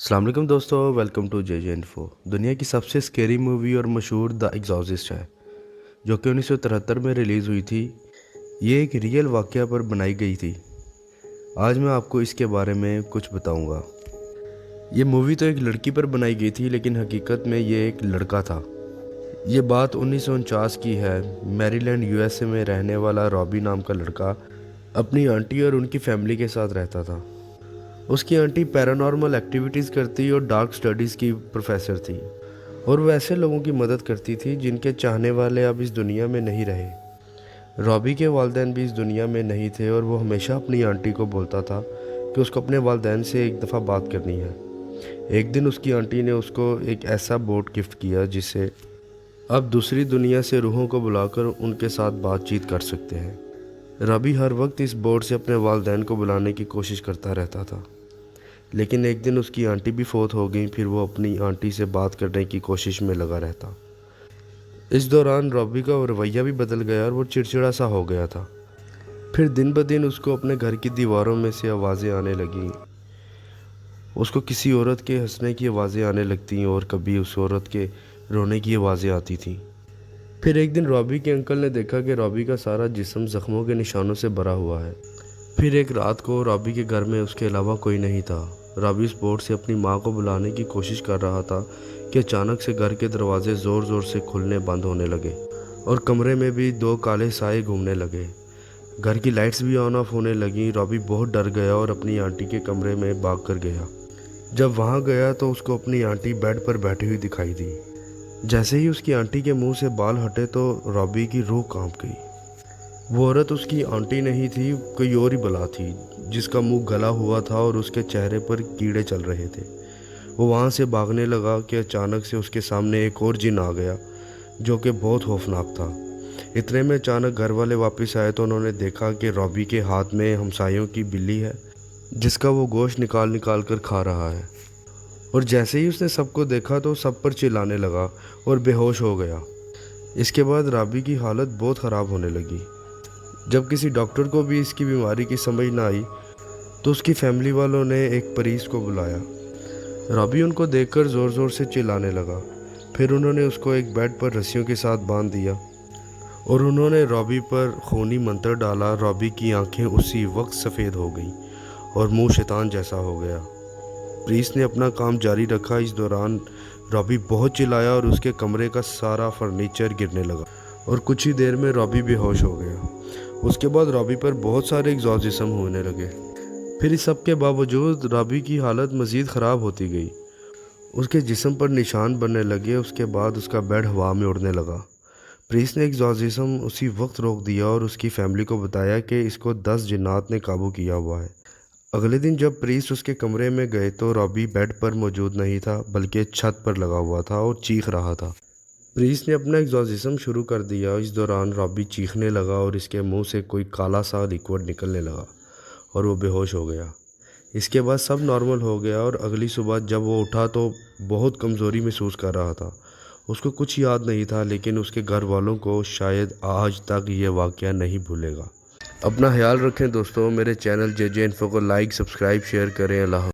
السلام علیکم دوستو، welcome to J J Info. دنیا کی سب سے سکیری مووی اور مشہور دا ایگزورسسٹ ہے، جو کہ 1973 میں ریلیز ہوئی تھی۔ یہ ایک ریئل واقعہ پر بنائی گئی تھی۔ آج میں آپ کو اس کے بارے میں کچھ بتاؤں گا۔ یہ مووی تو ایک لڑکی پر بنائی گئی تھی، لیکن حقیقت میں یہ ایک لڑکا تھا۔ یہ بات 1949 کی ہے۔ میری لینڈ USA میں رہنے والا رابی نام کا لڑکا اپنی آنٹی اور ان کی فیملی کے ساتھ رہتا تھا۔ اس کی آنٹی پیرانارمل ایکٹیویٹیز کرتی اور ڈارک سٹڈیز کی پروفیسر تھی، اور وہ ایسے لوگوں کی مدد کرتی تھی جن کے چاہنے والے اب اس دنیا میں نہیں رہے۔ رابی کے والدین بھی اس دنیا میں نہیں تھے، اور وہ ہمیشہ اپنی آنٹی کو بولتا تھا کہ اس کو اپنے والدین سے ایک دفعہ بات کرنی ہے۔ ایک دن اس کی آنٹی نے اس کو ایک ایسا بوٹ گفٹ کیا جس سے اب دوسری دنیا سے روحوں کو بلا کر ان کے ساتھ بات چیت کر سکتے ہیں۔ رابی ہر وقت اس بوٹ سے اپنے والدین کو بلانے کی کوشش کرتا رہتا تھا، لیکن ایک دن اس کی آنٹی بھی فوت ہو گئی۔ پھر وہ اپنی آنٹی سے بات کرنے کی کوشش میں لگا رہتا۔ اس دوران رابی کا رویہ بھی بدل گیا اور وہ چڑچڑا سا ہو گیا تھا۔ پھر دن بدن اس کو اپنے گھر کی دیواروں میں سے آوازیں آنے لگیں۔ اس کو کسی عورت کے ہنسنے کی آوازیں آنے لگتیں، اور کبھی اس عورت کے رونے کی آوازیں آتی تھیں۔ پھر ایک دن رابی کے انکل نے دیکھا کہ رابی کا سارا جسم زخموں کے نشانوں سے بھرا ہوا ہے۔ پھر ایک رات کو رابی کے گھر میں اس کے علاوہ کوئی نہیں تھا۔ رابی اس بوٹ سے اپنی ماں کو بلانے کی کوشش کر رہا تھا کہ اچانک سے گھر کے دروازے زور زور سے کھلنے بند ہونے لگے، اور کمرے میں بھی دو کالے سائے گھومنے لگے۔ گھر کی لائٹس بھی آن آف ہونے لگیں۔ رابی بہت ڈر گیا اور اپنی آنٹی کے کمرے میں بھاگ کر گیا۔ جب وہاں گیا تو اس کو اپنی آنٹی بیڈ پر بیٹھی ہوئی دکھائی دی۔ جیسے ہی اس کی آنٹی کے منہ سے بال ہٹے تو رابی کی روح کانپ گئی۔ وہ عورت اس کی آنٹی نہیں تھی، کوئی اور ہی بلا تھی، جس کا منہ گلا ہوا تھا اور اس کے چہرے پر کیڑے چل رہے تھے۔ وہ وہاں سے بھاگنے لگا کہ اچانک سے اس کے سامنے ایک اور جن آ گیا، جو کہ بہت خوفناک تھا۔ اتنے میں اچانک گھر والے واپس آئے تو انہوں نے دیکھا کہ رابی کے ہاتھ میں ہمسایوں کی بلی ہے، جس کا وہ گوشت نکال نکال کر کھا رہا ہے۔ اور جیسے ہی اس نے سب کو دیکھا تو سب پر چلانے لگا اور بے ہوش ہو گیا۔ اس کے بعد رابی کی حالت بہت خراب ہونے لگی۔ جب کسی ڈاکٹر کو بھی اس کی بیماری کی سمجھ نہ آئی تو اس کی فیملی والوں نے ایک پریسٹ کو بلایا۔ رابی ان کو دیکھ کر زور زور سے چلانے لگا۔ پھر انہوں نے اس کو ایک بیڈ پر رسیوں کے ساتھ باندھ دیا، اور انہوں نے رابی پر خونی منتر ڈالا۔ رابی کی آنکھیں اسی وقت سفید ہو گئیں اور منہ شیطان جیسا ہو گیا۔ پریسٹ نے اپنا کام جاری رکھا۔ اس دوران رابی بہت چلایا اور اس کے کمرے کا سارا فرنیچر گرنے لگا، اور کچھ ہی دیر میں رابی بے ہوش ہو گیا۔ اس کے بعد رابی پر بہت سارے ایگزورسزم ہونے لگے۔ پھر اس سب کے باوجود رابی کی حالت مزید خراب ہوتی گئی۔ اس کے جسم پر نشان بننے لگے۔ اس کے بعد اس کا بیڈ ہوا میں اڑنے لگا۔ پریسٹ نے ایگزورسزم اسی وقت روک دیا اور اس کی فیملی کو بتایا کہ اس کو 10 جنات نے قابو کیا ہوا ہے۔ اگلے دن جب پریسٹ اس کے کمرے میں گئے تو رابی بیڈ پر موجود نہیں تھا، بلکہ چھت پر لگا ہوا تھا اور چیخ رہا تھا۔ پریسٹ نے اپنا ایگزورسزم شروع کر دیا۔ اس دوران رابی چیخنے لگا اور اس کے منہ سے کوئی کالا سا لیکوڈ نکلنے لگا، اور وہ بے ہوش ہو گیا۔ اس کے بعد سب نارمل ہو گیا، اور اگلی صبح جب وہ اٹھا تو بہت کمزوری محسوس کر رہا تھا۔ اس کو کچھ یاد نہیں تھا، لیکن اس کے گھر والوں کو شاید آج تک یہ واقعہ نہیں بھولے گا۔ اپنا خیال رکھیں دوستو۔ میرے چینل جے جے انفو کو لائک، سبسکرائب، شیئر کریں۔ اللہ حافظ۔